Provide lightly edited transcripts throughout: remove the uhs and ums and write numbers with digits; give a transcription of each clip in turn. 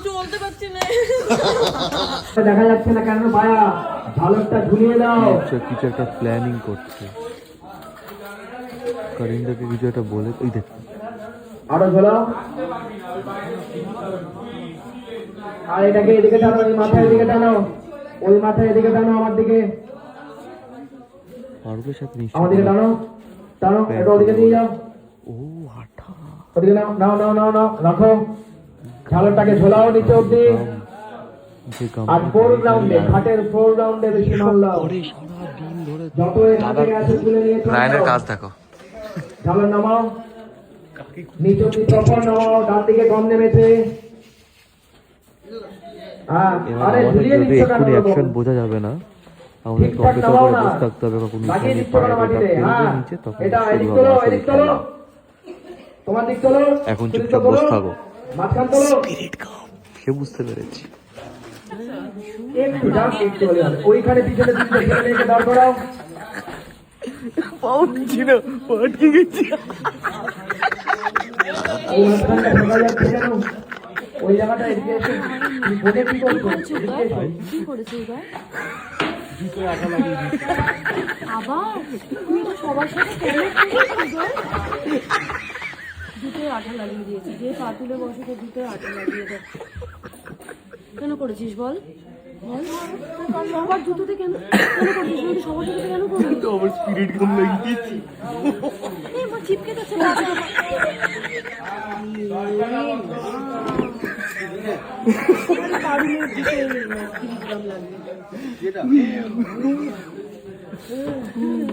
চলতে পারছি না, দেখা যাচ্ছে না কেন ভাইয়া, ঝালকটা ঝুলিয়ে দাও। কিছু একটা প্ল্যানিং করছে, কারিন্দাকে কিছু একটা বলে। ওই দেখ আরো ঝোলাও, আর এটাকে এদিকে টানো, ওই মাথায় এদিকে টানো, ওই মাথায় এদিকে টানো, আমার দিকে, পারুলের সাথে আমার দিকে টানো, টানো, এটা ওদিকে দিয়ে যাও। ও আঠা, ওদিকে নাও, নাও নাও নাও নাও, রাখো। ঝালকটাকে ঝোলাও নিচে অব্দি। আর 4 রাউন্ডে, খাটের 4 রাউন্ডে বেশি মাল দাও। যত এখান থেকে আছে তুলে নিয়ে চলে রায়নের যাও। কাজ দেখো, ঝালক নামাও, নিচে অব্দি প্রপার নামাও, ডান দিকে কম নেমেছে। হ্যাঁ, এবার আরে আমাদের ঝুলিয়ে যদি দিচ্ছ কেন এক্ষুনি বাবু? অ্যাকশন বোঝা যাবে না, আমাদের ঠিকঠাক অপেক্ষা নামাও করে না, বসে থাকতে হবে। কখন লাগিয়ে ইসানি দিচ্ছ পায়ে কেন ওটা মাটিতে? ফেলবে হ্যাঁ, নিচে, তখন এটা শুরু এদিক হবে তোলো, আসল এদিক তোলো, খেলা। তোমার দিক তোলো, এখন শরীরটা চুপচাপ তোলো, বসে থাকো। মাঝখান তোলো। সে বুঝতে পেরেছি। একটু যাও, একটু হলে হবে। ওইখানে পিছনে দিকে ছেলে মেয়েকে দাঁড় করাও। এই মাঝখানটা ঢোকা যাচ্ছে কেন? ওই জায়গাটা এদিকে এসে তুমি বোঝে কি করছো? এদিকে এসো। কি করেছে এবার? আবার তুমি তো সবার সাথে কেন করেছো এবার? জুতোয় আঠা লাগিয়ে দিয়েছি, যে পা তুলে বসে তো জুতোয় আঠা লাগিয়ে দেয়। কেন করেছিস বল, বল সবার জুতোতে কেন কেন করেছিস? তুই সবার জুতোতে কেন করবি? আমার স্পিরিট গান লাগিয়েছি। এই আমার চিপকে যাচ্ছে বাবা। পারুলের দিকে কিলোগ্রাম লাগবে।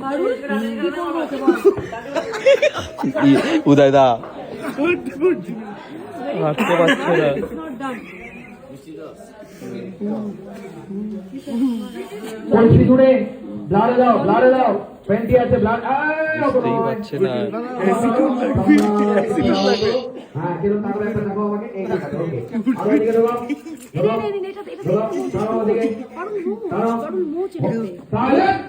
পারুল কি করবো ওকে বল? উদয় দা হাঁটতে পারছে না। Not done. কলসি ধরে ব্লাডে দাও, ব্লাডে দাও, 20 আছে ব্লাড। বুঝতেই পারছে না। হ্যাঁ, কিরকম তাকলে একটা দেখো আমাকে। এই দেখো, ওকে। আরো এদিকে দেবো। এটা দাঁড়াও ওদিকে। পারুল মো চেপে সাইলেন্ট।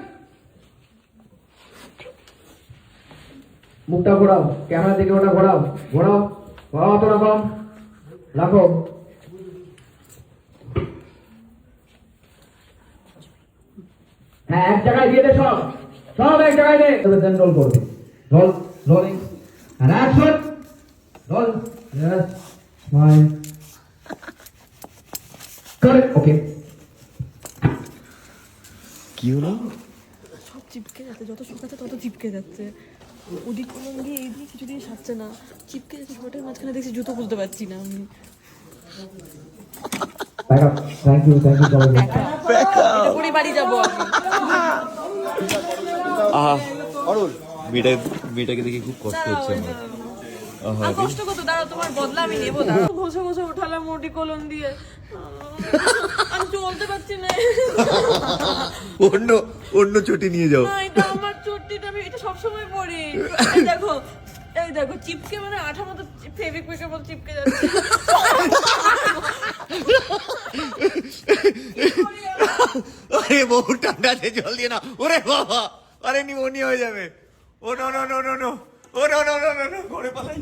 মুখটা ঘোরাও, ক্যামেরা দিকে ওটা ঘোরাও, ঘোরাও, ঘোরাও অত রকম রাখো। হ্যাঁ, এক জায়গায় দিয়ে দে, সব সব এক জায়গায় দে। তবে দেন রোল করবে। Roll, rolling and action. Roll, yes, smile, correct, okay. কি হলো? সব চিপকে যাচ্ছে, যত শুকাচ্ছে তত চিপকে যাচ্ছে। ওদিক কোন দিয়ে এই দিয়ে কিছু দিয়ে সারছে না, চিপকে যাচ্ছে। শর্টের মাঝখানে দেখছি জুতো খুলতে পারছি না আমি। ব্যাক আপ, থ্যাংক ইউ সবাই। এটা পরে বাড়ি যাবো আমি। মেয়েটাকে দেখে খুব কষ্ট হচ্ছে আমার। আর কষ্ট কত, দাঁড়াও তোমার বদলা আমি নেবো। দাঁড়াও, ঘষে ঘষে উঠালাম মোটি কলম দিয়ে, আমি চলতে পারছি না। অন্য চটি নিয়ে যাও। না, এটা আমার চুট্টিটা, আমি এটা সবসময় পরি। এই দেখো চিপকে, মানে আঠার মতো ফেভিকুইকের মতো চিপকে যাচ্ছে। আরে বহু ঠান্ডাতে জল দিয়ে না, ওরে বাবা, আরে নিমোনিয়া হয়ে যাবে। Oh no no no no no, oh no no no no, ঘরে পালাই।